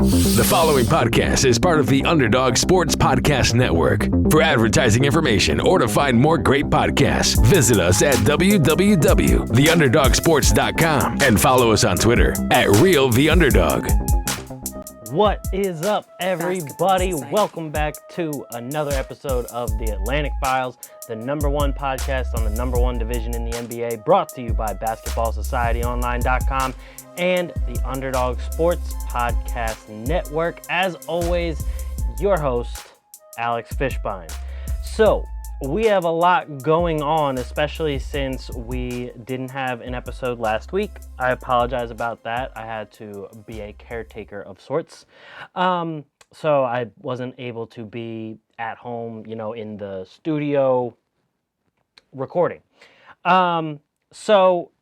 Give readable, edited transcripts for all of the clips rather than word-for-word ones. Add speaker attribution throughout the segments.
Speaker 1: The following podcast is part of the Underdog Sports Podcast Network. For advertising information or to find more great podcasts, visit us at www.theunderdogsports.com and follow us on Twitter at RealTheUnderdog.
Speaker 2: What is up, everybody? Welcome back to another episode of the Atlantic Files, the number one podcast on the number one division in the NBA, brought to you by BasketballSocietyOnline.com and the Underdog Sports Podcast Network. As always, your host, Alex Fishbein. So, we have a lot going on, especially since we didn't have an episode last week. I apologize about that. I had to be a caretaker of sorts. So I wasn't able to be at home, in the studio recording. So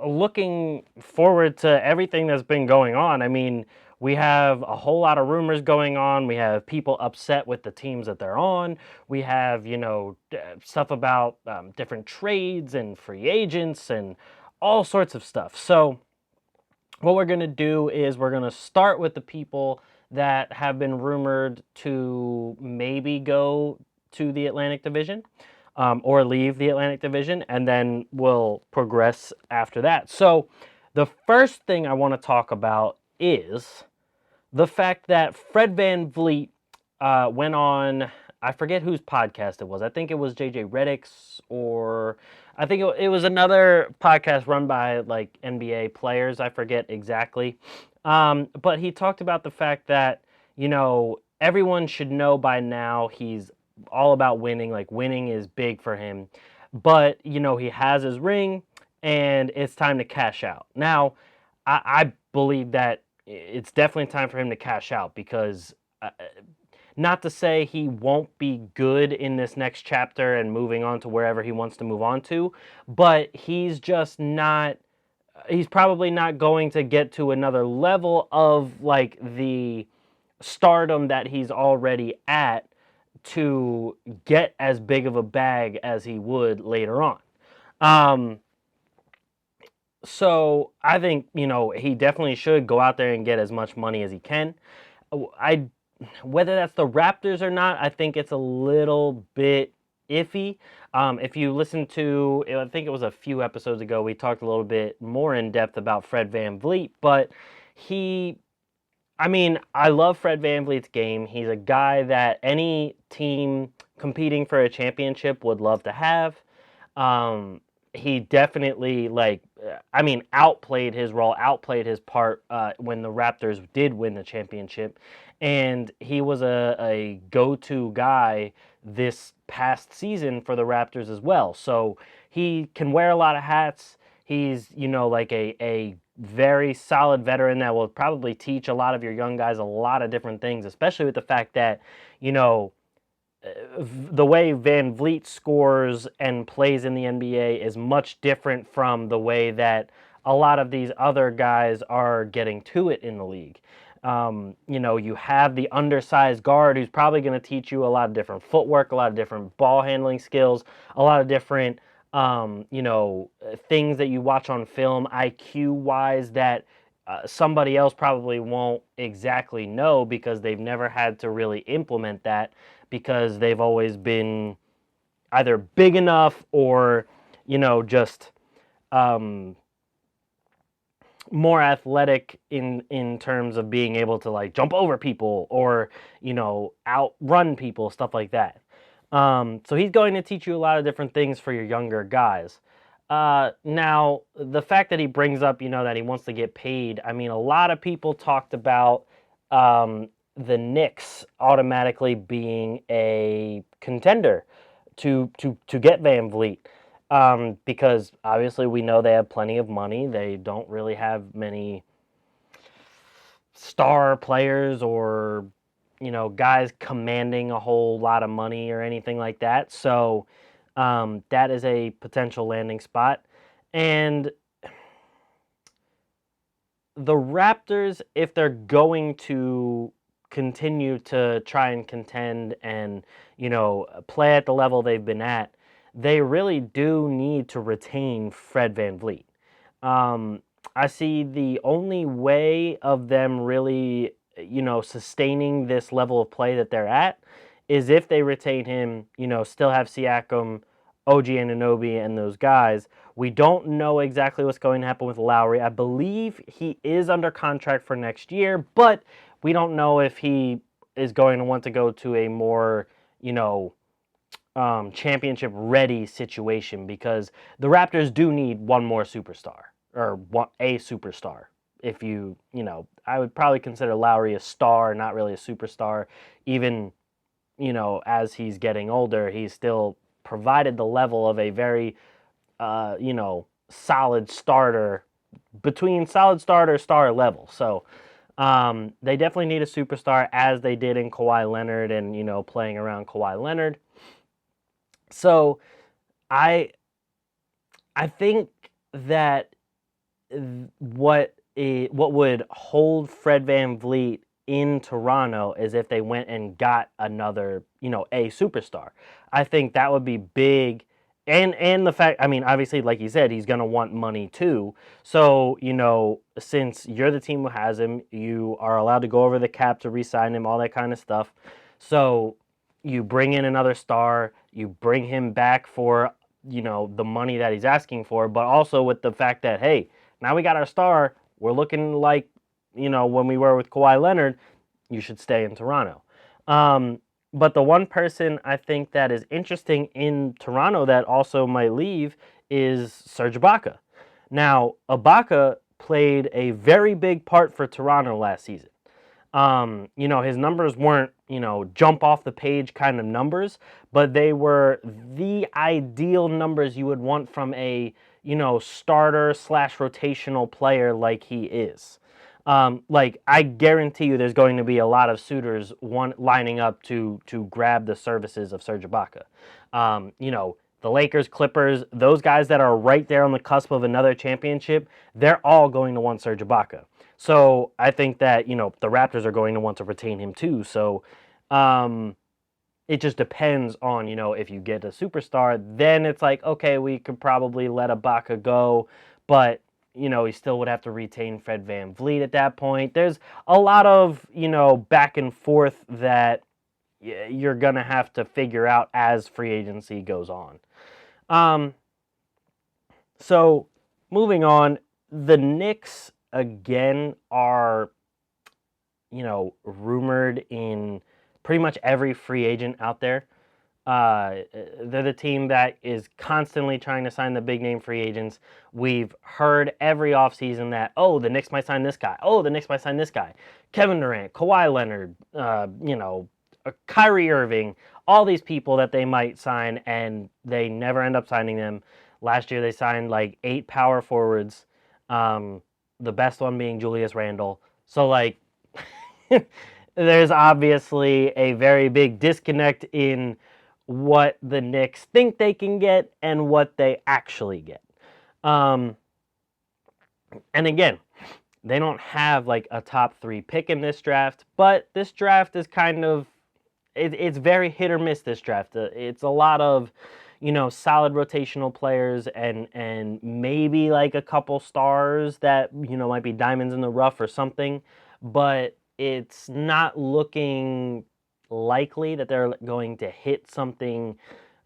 Speaker 2: looking forward to everything that's been going on. I mean, we have a whole lot of rumors going on. We have people upset with the teams that they're on. We have, stuff about different trades and free agents and all sorts of stuff. So what we're going to do is we're going to start with the people that have been rumored to maybe go to the Atlantic Division or leave the Atlantic Division, and then we'll progress after that. So the first thing I want to talk about is the fact that Fred VanVleet went on, I forget whose podcast it was. I think it was JJ Redick's, or I think it was another podcast run by like NBA players. I forget exactly. But he talked about the fact that, everyone should know by now he's all about winning. Like, winning is big for him. But, he has his ring and it's time to cash out. Now, I believe that it's definitely time for him to cash out because not to say he won't be good in this next chapter and moving on to wherever he wants to move on to, but he's probably not going to get to another level of like the stardom that he's already at to get as big of a bag as he would later on. So I think, he definitely should go out there and get as much money as he can. Whether that's the Raptors or not, I think it's a little bit iffy. If you listen to, I think it was a few episodes ago, we talked a little bit more in depth about Fred VanVleet, but I love Fred VanVleet's game. He's a guy that any team competing for a championship would love to have. He definitely outplayed his role, outplayed his part when the Raptors did win the championship. And he was a go-to guy this past season for the Raptors as well. So he can wear a lot of hats. He's, a very solid veteran that will probably teach a lot of your young guys a lot of different things, especially with the fact that, the way VanVleet scores and plays in the NBA is much different from the way that a lot of these other guys are getting to it in the league. You have the undersized guard who's probably going to teach you a lot of different footwork, a lot of different ball handling skills, a lot of different, things that you watch on film, IQ-wise, that somebody else probably won't exactly know because they've never had to really implement that, because they've always been either big enough or, just more athletic in terms of being able to like jump over people or, outrun people, stuff like that. So he's going to teach you a lot of different things for your younger guys. Now, the fact that he brings up, that he wants to get paid, a lot of people talked about the Knicks automatically being a contender to get VanVleet, because obviously we know they have plenty of money. They don't really have many star players or, guys commanding a whole lot of money or anything like that. So that is a potential landing spot. And the Raptors, if they're going to continue to try and contend and, play at the level they've been at, they really do need to retain Fred VanVleet. I see the only way of them really sustaining this level of play that they're at is if they retain him, still have Siakam, OG Anunoby, and those guys. We don't know exactly what's going to happen with Lowry. I believe he is under contract for next year, but we don't know if he is going to want to go to a more, championship-ready situation, because the Raptors do need one more superstar, or a superstar. If I would probably consider Lowry a star, not really a superstar. Even, as he's getting older, he's still provided the level of a very, solid starter, between solid starter, star level. So they definitely need a superstar, as they did in Kawhi Leonard and, playing around Kawhi Leonard. So I think that what would hold Fred VanVleet in Toronto is if they went and got another, a superstar. I think that would be big. And the fact, obviously, like you said, he's going to want money too. So, since you're the team who has him, you are allowed to go over the cap to re-sign him, all that kind of stuff. So you bring in another star, you bring him back for, the money that he's asking for, but also with the fact that, hey, now we got our star, we're looking like, when we were with Kawhi Leonard, you should stay in Toronto. But the one person I think that is interesting in Toronto that also might leave is Serge Ibaka. Now, Ibaka played a very big part for Toronto last season. His numbers weren't, jump off the page kind of numbers, but they were the ideal numbers you would want from a, starter / rotational player like he is. I guarantee you there's going to be a lot of suitors lining up to grab the services of Serge Ibaka. The Lakers, Clippers, those guys that are right there on the cusp of another championship, they're all going to want Serge Ibaka. So I think that, the Raptors are going to want to retain him too. So it just depends on, if you get a superstar, then it's like, okay, we could probably let Ibaka go, but, he still would have to retain Fred VanVleet at that point. There's a lot of, back and forth that you're going to have to figure out as free agency goes on. So moving on, the Knicks again are, rumored in pretty much every free agent out there. They're the team that is constantly trying to sign the big name free agents. We've heard every offseason that, the Knicks might sign this guy. The Knicks might sign this guy. Kevin Durant, Kawhi Leonard, Kyrie Irving, all these people that they might sign, and they never end up signing them. Last year they signed like 8 power forwards, the best one being Julius Randle. So there's obviously a very big disconnect in what the Knicks think they can get and what they actually get. And again, they don't have like a top 3 pick in this draft, but this draft is kind of, it's very hit or miss, this draft. It's a lot of, solid rotational players and maybe like a couple stars that, might be diamonds in the rough or something, but it's not looking likely that they're going to hit something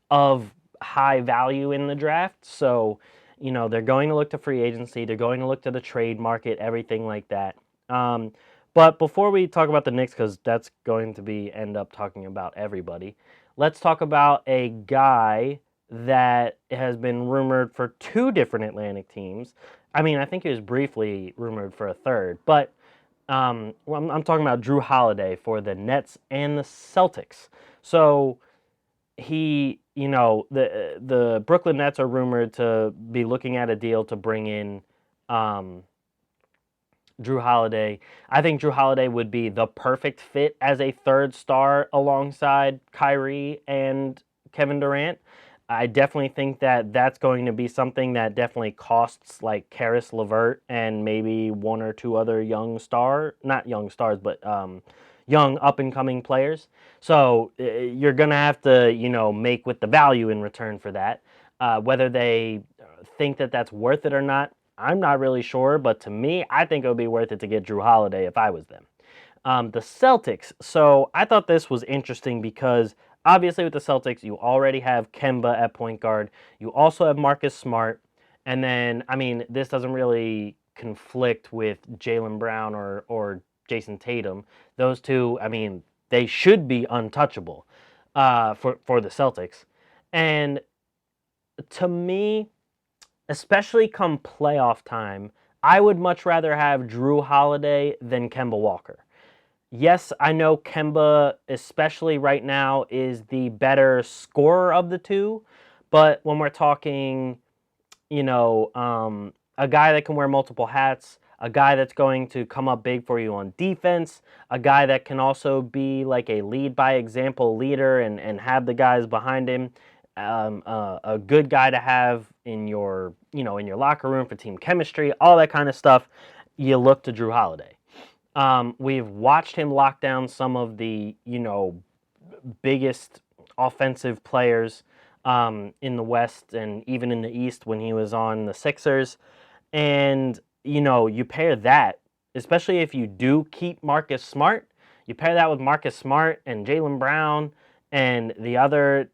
Speaker 2: of high value in the draft. So, they're going to look to free agency. They're going to look to the trade market, everything like that. But before we talk about the Knicks, because that's going to end up talking about everybody, let's talk about a guy that has been rumored for 2 different Atlantic teams. I think he was briefly rumored for a third, but I'm talking about Jrue Holiday for the Nets and the Celtics. So he, the Brooklyn Nets are rumored to be looking at a deal to bring in Jrue Holiday. I think Jrue Holiday would be the perfect fit as a third star alongside Kyrie and Kevin Durant. I definitely think that that's going to be something that definitely costs like Karis LeVert and maybe 1 or 2 other young up-and-coming players. So you're going to have to, make with the value in return for that. Whether they think that that's worth it or not, I'm not really sure. But to me, I think it would be worth it to get Jrue Holiday if I was them. The Celtics. So I thought this was interesting because obviously with the Celtics, you already have Kemba at point guard. You also have Marcus Smart. And then, I mean, this doesn't really conflict with Jaylen Brown or Jason Tatum. Those two, I mean, they should be untouchable for the Celtics. And to me, especially come playoff time, I would much rather have Jrue Holiday than Kemba Walker. Yes, I know Kemba, especially right now, is the better scorer of the two, but when we're talking, a guy that can wear multiple hats, a guy that's going to come up big for you on defense, a guy that can also be like a lead by example leader and have the guys behind him, a good guy to have in your locker room for team chemistry, all that kind of stuff. You look to Jrue Holiday. We've watched him lock down some of the biggest offensive players in the West and even in the East when he was on the Sixers. And, you pair that, especially if you do keep Marcus Smart, you pair that with Marcus Smart and Jaylen Brown and the other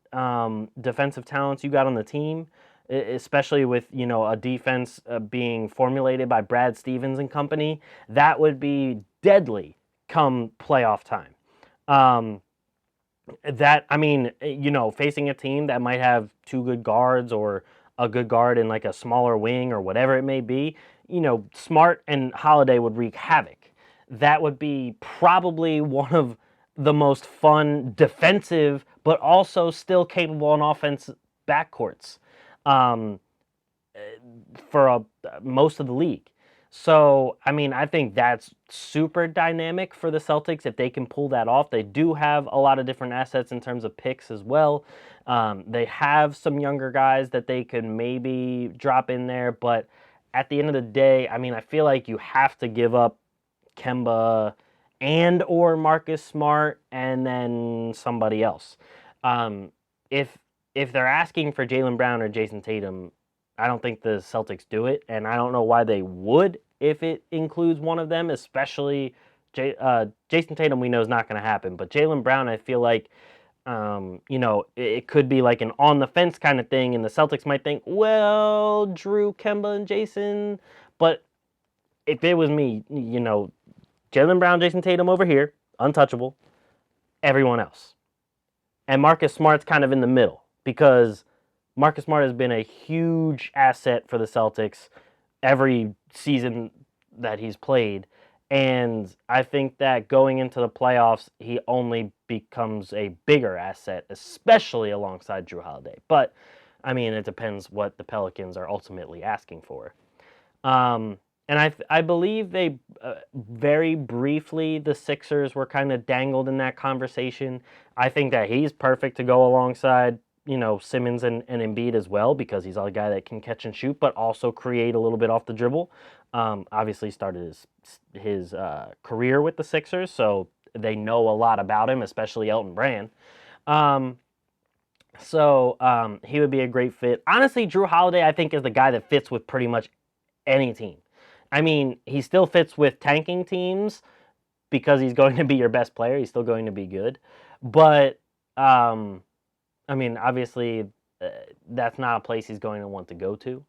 Speaker 2: defensive talents you got on the team, especially with, a defense being formulated by Brad Stevens and company, that would be deadly come playoff time. Facing a team that might have two good guards or a good guard in like a smaller wing or whatever it may be, Smart and Holiday would wreak havoc. That would be probably one of the most fun defensive, but also still capable on offense backcourts um, for most of the league. So, I think that's super dynamic for the Celtics if they can pull that off. They do have a lot of different assets in terms of picks as well. They have some younger guys that they could maybe drop in there, but at the end of the day, I feel like you have to give up Kemba and or Marcus Smart and then somebody else. If they're asking for Jaylen Brown or Jason Tatum, I don't think the Celtics do it, and I don't know why they would if it includes one of them, especially Jason Tatum we know is not going to happen, but Jaylen Brown, I feel like, it could be like an on-the-fence kind of thing, and the Celtics might think, well, Jrue, Kemba, and Jason, but if it was me, Jaylen Brown, Jason Tatum over here, untouchable, everyone else. And Marcus Smart's kind of in the middle, because Marcus Smart has been a huge asset for the Celtics every season that he's played. And I think that going into the playoffs, he only becomes a bigger asset, especially alongside Jrue Holiday. But, it depends what the Pelicans are ultimately asking for. And I believe they very briefly, the Sixers were kind of dangled in that conversation. I think that he's perfect to go alongside Simmons and Embiid as well, because he's a guy that can catch and shoot, but also create a little bit off the dribble. Obviously started his career with the Sixers, so they know a lot about him, especially Elton Brand. So he would be a great fit. Honestly, Jrue Holiday, I think, is the guy that fits with pretty much any team. He still fits with tanking teams because he's going to be your best player. He's still going to be good. But obviously, that's not a place he's going to want to go to.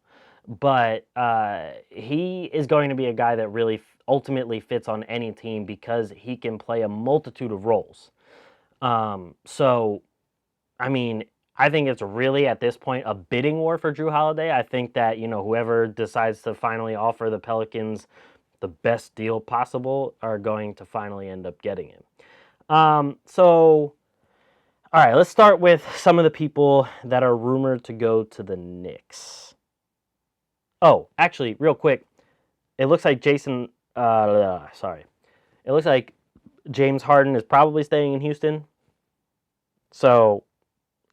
Speaker 2: But he is going to be a guy that really ultimately fits on any team because he can play a multitude of roles. I think it's really, at this point, a bidding war for Jrue Holiday. I think that, whoever decides to finally offer the Pelicans the best deal possible are going to finally end up getting him. All right, let's start with some of the people that are rumored to go to the Knicks. Oh, actually, real quick, it looks like It looks like James Harden is probably staying in Houston. So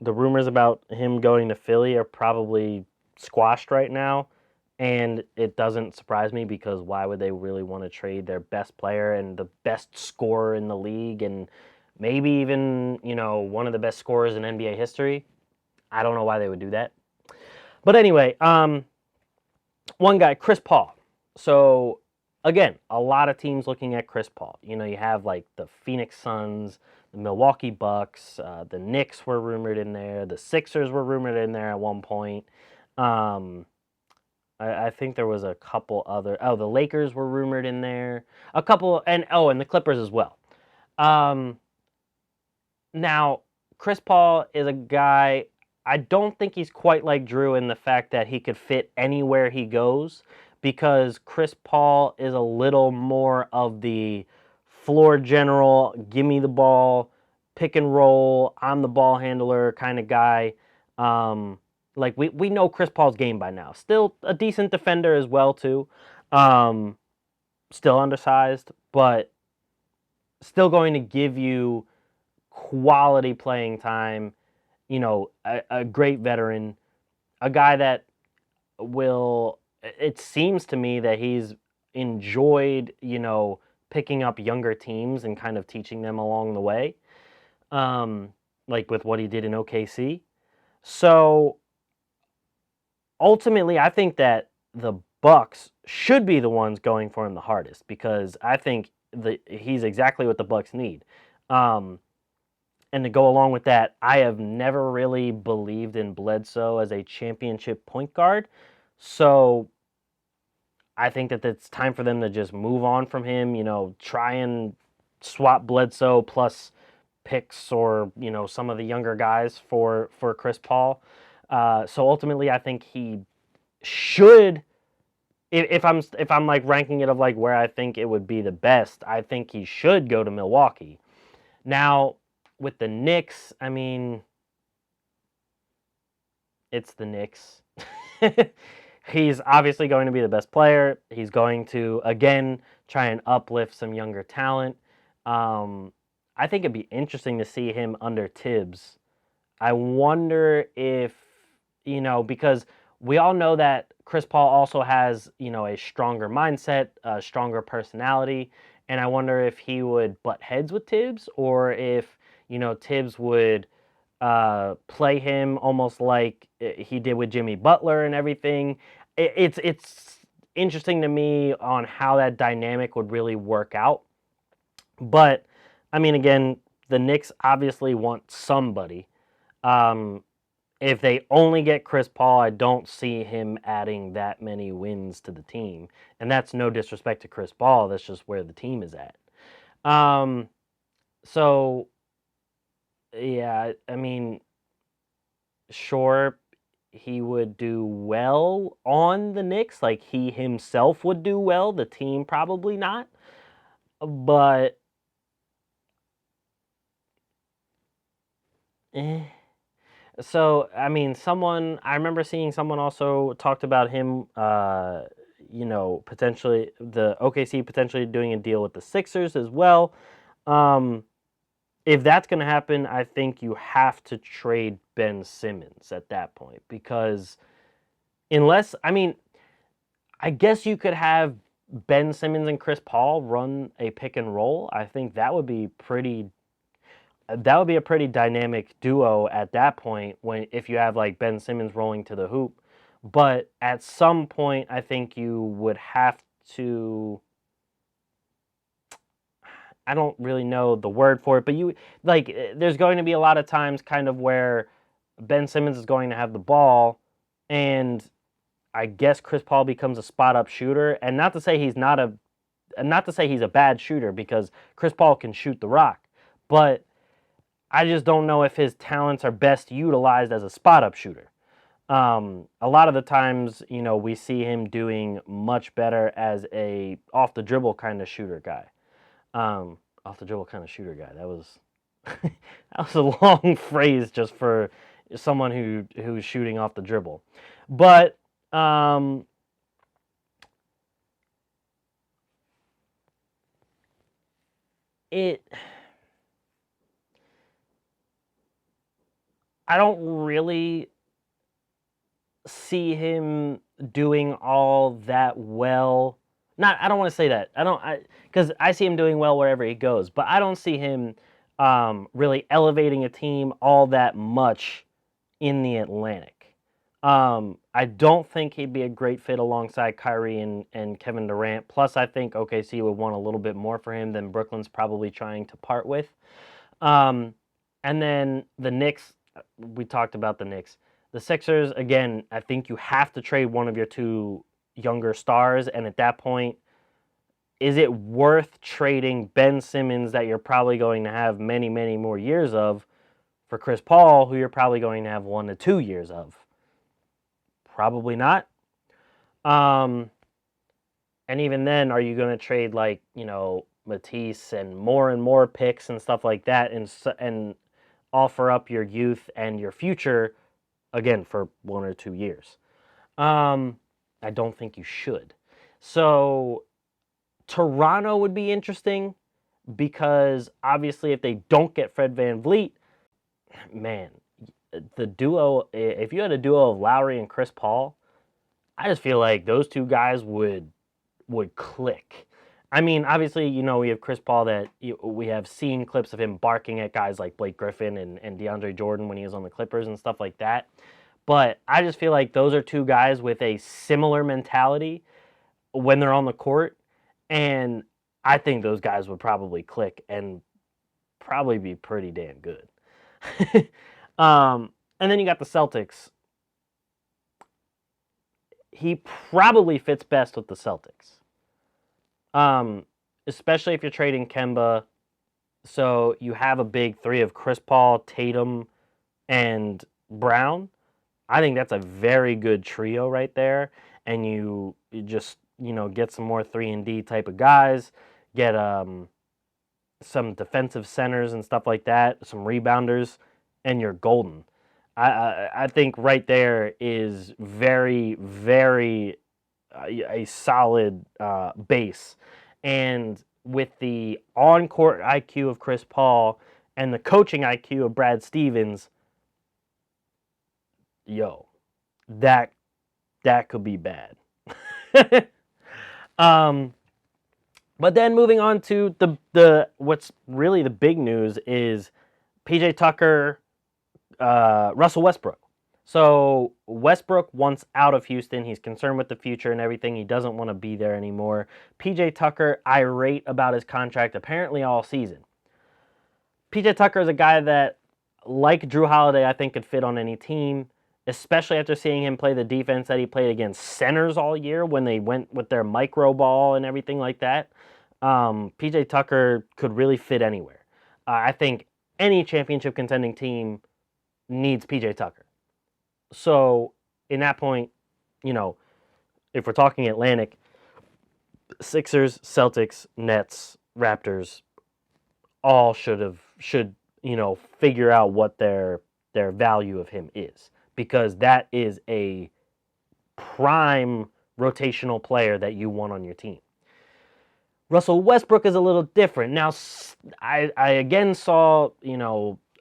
Speaker 2: the rumors about him going to Philly are probably squashed right now. And it doesn't surprise me, because why would they really want to trade their best player and the best scorer in the league and maybe even, one of the best scorers in NBA history? I don't know why they would do that. But anyway, one guy, Chris Paul. So again, a lot of teams looking at Chris Paul. You know, you have like the Phoenix Suns, the Milwaukee Bucks, the Knicks were rumored in there, the Sixers were rumored in there at one point. Um, I think there was a couple other. Oh, the Lakers were rumored in there. A couple, and the Clippers as well. Um, Now, Chris Paul is a guy. I don't think he's quite like Jrue in the fact that he could fit anywhere he goes, because Chris Paul is a little more of the floor general, give me the ball, pick and roll, I'm the ball handler kind of guy. Like we know Chris Paul's game by now. Still a decent defender as well too. Um, Still undersized, but still going to give you quality playing time, you know, a great veteran, a guy that will, it seems to me that he's enjoyed, you know, picking up younger teams and kind of teaching them along the way, like with what he did in OKC. So ultimately, I think that the Bucks should be the ones going for him the hardest, because I think he's exactly what the Bucks need. Um, And to go along with that, I have never really believed in Bledsoe as a championship point guard. So I think that it's time for them to just move on from him, you know, try and swap Bledsoe plus picks or, you know, some of the younger guys for Chris Paul. So ultimately, I think he should, if I'm like ranking it of like where I think it would be the best, I think he should go to Milwaukee. Now, with the Knicks, I mean, it's the Knicks. He's obviously going to be the best player. He's going to, again, try and uplift some younger talent. I think it'd be interesting to see him under Tibbs. I wonder if, you know, because we all know that Chris Paul also has, you know, a stronger mindset, a stronger personality. And I wonder if he would butt heads with Tibbs, or if, you know, Tibbs would play him almost like he did with Jimmy Butler and everything. It's interesting to me on how that dynamic would really work out. But I mean, again, the Knicks obviously want somebody. Um, if they only get Chris Paul, I don't see him adding that many wins to the team, and that's no disrespect to Chris Paul. That's just where the team is at. Um, so yeah, I mean, sure, he would do well on the Knicks. Like, he himself would do well. The team probably not. But so I mean, I remember seeing someone also talked about him. You know, potentially the OKC potentially doing a deal with the Sixers as well. Um, if that's going to happen, I think you have to trade Ben Simmons at that point, because unless, I mean, I guess you could have Ben Simmons and Chris Paul run a pick and roll. I think that would be a pretty dynamic duo at that point, when if you have like Ben Simmons rolling to the hoop. But at some point, I think you would have to, I don't really know the word for it, but you, like, there's going to be a lot of times kind of where Ben Simmons is going to have the ball, and I guess Chris Paul becomes a spot up shooter. And not to say he's a bad shooter, because Chris Paul can shoot the rock, but I just don't know if his talents are best utilized as a spot up shooter. A lot of the times, you know, we see him doing much better as a off the dribble kind of shooter guy. Off the dribble kind of shooter guy. That was that was a long phrase just for someone who's shooting off the dribble. But it I don't really see him doing all that well. Not, I don't want to say that. Because I see him doing well wherever he goes, but I don't see him really elevating a team all that much in the Atlantic. I don't think he'd be a great fit alongside Kyrie and Kevin Durant. Plus, I think OKC would want a little bit more for him than Brooklyn's probably trying to part with. And then the Knicks, we talked about the Knicks. The Sixers, again, I think you have to trade one of your two younger stars. And at that point, is it worth trading Ben Simmons that you're probably going to have many, many more years of for Chris Paul, who you're probably going to have 1 to 2 years of? Probably not. And even then, are you going to trade Matisse and more picks and stuff like that and offer up your youth and your future again for 1 or 2 years? I don't think you should. So Toronto would be interesting because obviously if they don't get Fred VanVleet, man, the duo, if you had a duo of Lowry and Chris Paul, I just feel like those two guys would click. I mean, obviously, we have Chris Paul that we have seen clips of him barking at guys like Blake Griffin and DeAndre Jordan when he was on the Clippers and stuff like that. But I just feel like those are two guys with a similar mentality when they're on the court. And I think those guys would probably click and probably be pretty damn good. And then you got the Celtics. He probably fits best with the Celtics. Especially if you're trading Kemba. So you have a big three of Chris Paul, Tatum, and Brown. I think that's a very good trio right there. And you just, get some more 3-and-D type of guys. Get some defensive centers and stuff like that. Some rebounders. And you're golden. I think right there is very, very a solid base. And with the on-court IQ of Chris Paul and the coaching IQ of Brad Stevens, that could be bad. But then moving on to the what's really the big news is PJ Tucker, Russell Westbrook. So Westbrook wants out of Houston. He's concerned with the future and everything. He doesn't want to be there anymore. PJ Tucker irate about his contract apparently all season. PJ Tucker is a guy that, like Jrue Holiday, I think could fit on any team, especially after seeing him play the defense that he played against centers all year when they went with their micro ball and everything like that. PJ Tucker could really fit anywhere. I think any championship contending team needs PJ Tucker. So, in that point, if we're talking Atlantic, Sixers, Celtics, Nets, Raptors, all should figure out what their value of him is. Because that is a prime rotational player that you want on your team. Russell Westbrook is a little different. Now, I again saw,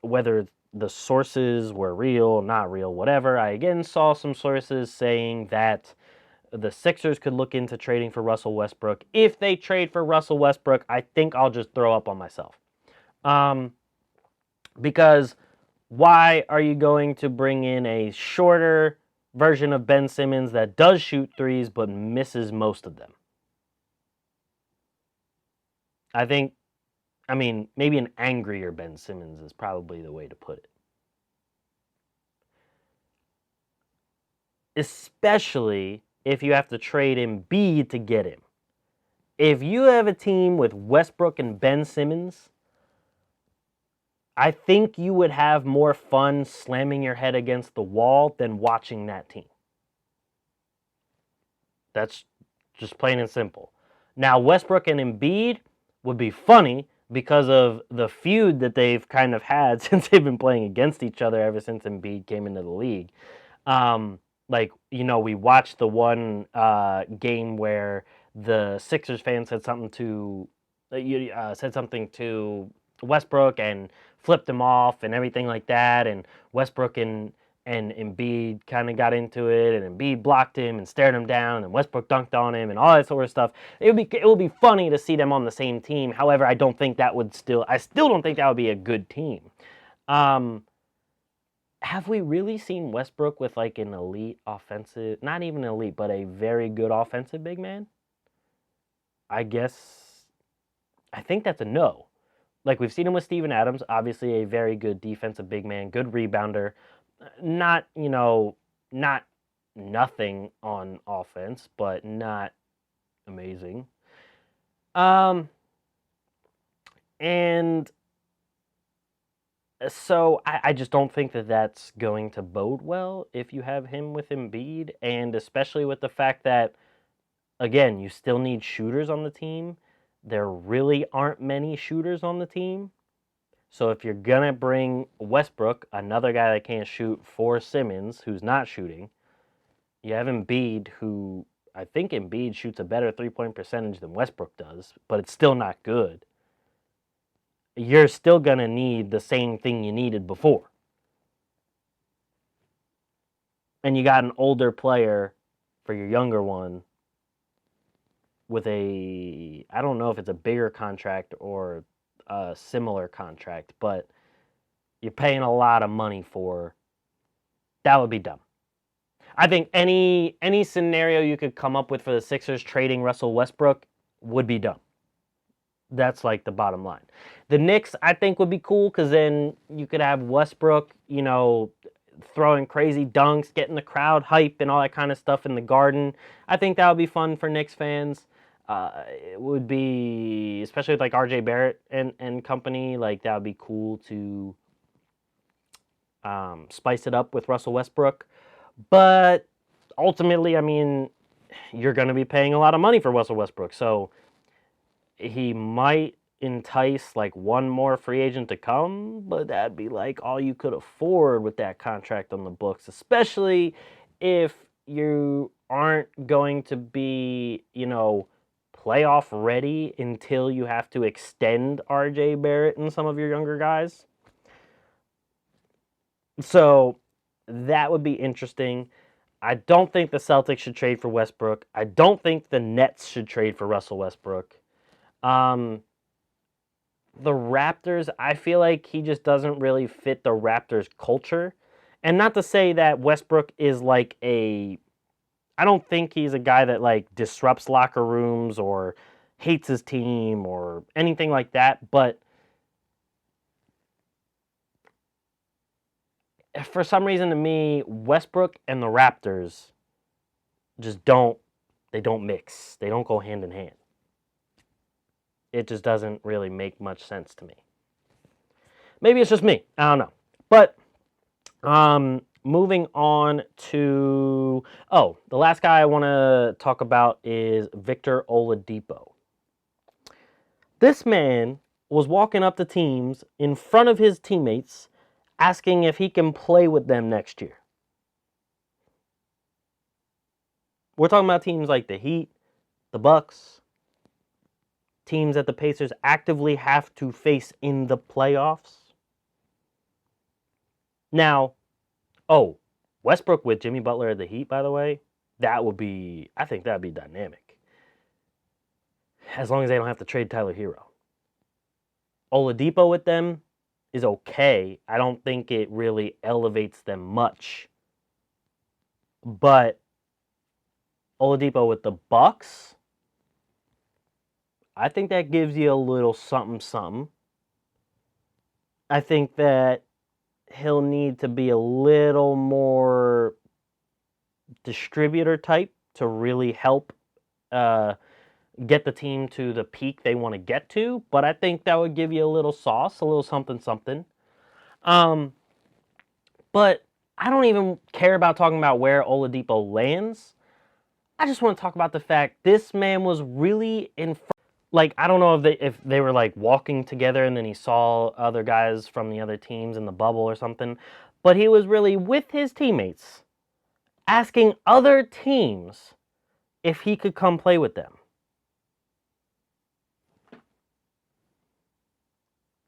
Speaker 2: whether the sources were real, not real, whatever. I again saw some sources saying that the Sixers could look into trading for Russell Westbrook. If they trade for Russell Westbrook, I think I'll just throw up on myself. Because why are you going to bring in a shorter version of Ben Simmons that does shoot threes but misses most of them? Maybe an angrier Ben Simmons is probably the way to put it. Especially if you have to trade Embiid to get him. If you have a team with Westbrook and Ben Simmons, I think you would have more fun slamming your head against the wall than watching that team. That's just plain and simple. Now, Westbrook and Embiid would be funny because of the feud that they've kind of had since they've been playing against each other ever since Embiid came into the league. We watched the one game where the Sixers fan said something to Westbrook and flipped him off and everything like that, and Westbrook and Embiid kind of got into it, and Embiid blocked him and stared him down, and Westbrook dunked on him and all that sort of stuff. It would be funny to see them on the same team. However, I still don't think that would be a good team. have we really seen Westbrook with like an elite offensive, not even elite, but a very good offensive big man? I guess, I think that's a no. Like we've seen him with Steven Adams, obviously a very good defensive big man, good rebounder, not, not nothing on offense, but not amazing. And so I just don't think that that's going to bode well if you have him with Embiid, and especially with the fact that, again, you still need shooters on the team. There really aren't many shooters on the team. So if you're going to bring Westbrook, another guy that can't shoot, for Simmons, who's not shooting, you have Embiid, who I think Embiid shoots a better three-point percentage than Westbrook does, but it's still not good. You're still going to need the same thing you needed before. And you got an older player for your younger one with I don't know if it's a bigger contract or a similar contract, but you're paying a lot of money for. That would be dumb. I think any scenario you could come up with for the Sixers trading Russell Westbrook would be dumb. That's like the bottom line. The Knicks, I think, would be cool because then you could have Westbrook, throwing crazy dunks, getting the crowd hype and all that kind of stuff in the Garden. I think that would be fun for Knicks fans. It would be, especially with like RJ Barrett and company, like that would be cool to spice it up with Russell Westbrook. But ultimately, I mean, you're going to be paying a lot of money for Russell Westbrook. So he might entice like one more free agent to come, but that'd be like all you could afford with that contract on the books, especially if you aren't going to be, playoff ready until you have to extend RJ Barrett and some of your younger guys. So that would be interesting. I don't think the Celtics should trade for Westbrook. I don't think the Nets should trade for Russell Westbrook. The Raptors, I feel like he just doesn't really fit the Raptors culture. And not to say that Westbrook is like I don't think he's a guy that like disrupts locker rooms or hates his team or anything like that. But for some reason to me, Westbrook and the Raptors just don't mix. They don't go hand in hand. It just doesn't really make much sense to me. Maybe it's just me. I don't know. But moving on to... Oh, the last guy I want to talk about is Victor Oladipo. This man was walking up to teams in front of his teammates asking if he can play with them next year. We're talking about teams like the Heat, the Bucks, teams that the Pacers actively have to face in the playoffs. Now, Westbrook with Jimmy Butler at the Heat, by the way, I think that would be dynamic. As long as they don't have to trade Tyler Hero. Oladipo with them is okay. I don't think it really elevates them much. But Oladipo with the Bucks, I think that gives you a little something. I think that he'll need to be a little more distributor type to really help get the team to the peak they want to get to. But I think that would give you a little sauce, a little something. But I don't even care about talking about where Oladipo lands. I just want to talk about the fact this man was really in front. Like, I don't know if they were like walking together and then he saw other guys from the other teams in the bubble or something, but he was really with his teammates asking other teams if he could come play with them.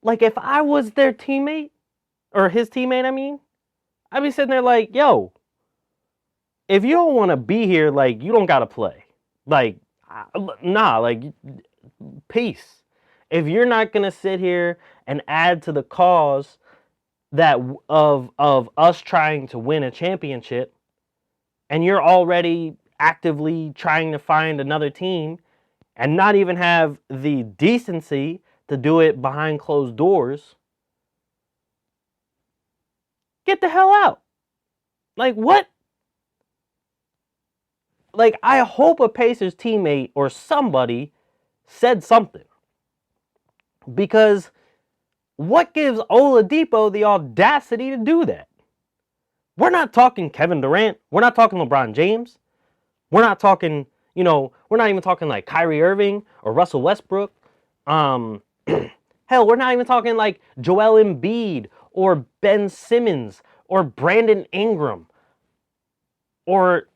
Speaker 2: Like, if I was their teammate, or his teammate, I mean, I'd be sitting there like, yo, if you don't want to be here, like, you don't got to play. Like, nah, like, peace. If you're not going to sit here and add to the cause, that of us trying to win a championship, and you're already actively trying to find another team and not even have the decency to do it behind closed doors, get the hell out. Like, what? Like, I hope a Pacers teammate or somebody said something. Because what gives Oladipo the audacity to do that? We're not talking Kevin Durant. We're not talking LeBron James. We're not talking, we're not even talking like Kyrie Irving or Russell Westbrook. Hell, we're not even talking like Joel Embiid or Ben Simmons or Brandon Ingram or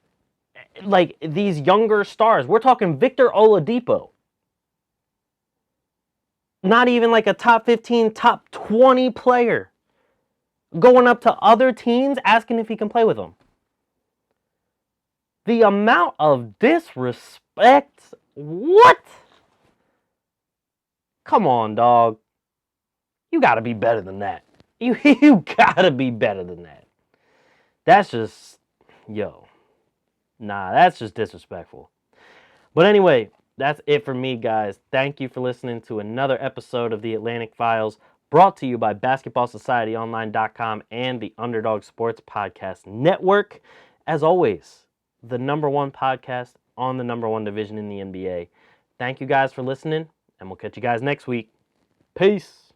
Speaker 2: like these younger stars. We're talking Victor Oladipo. Not even like a top 15, top 20 player. Going up to other teams asking if he can play with them. The amount of disrespect. What? Come on, dog. You gotta be better than that. You gotta be better than that. That's just, that's just disrespectful. But anyway, that's it for me, guys. Thank you for listening to another episode of the Atlantic Files, brought to you by BasketballSocietyOnline.com and the Underdog Sports Podcast Network. As always, the number one podcast on the number one division in the NBA. Thank you guys for listening, and we'll catch you guys next week. Peace.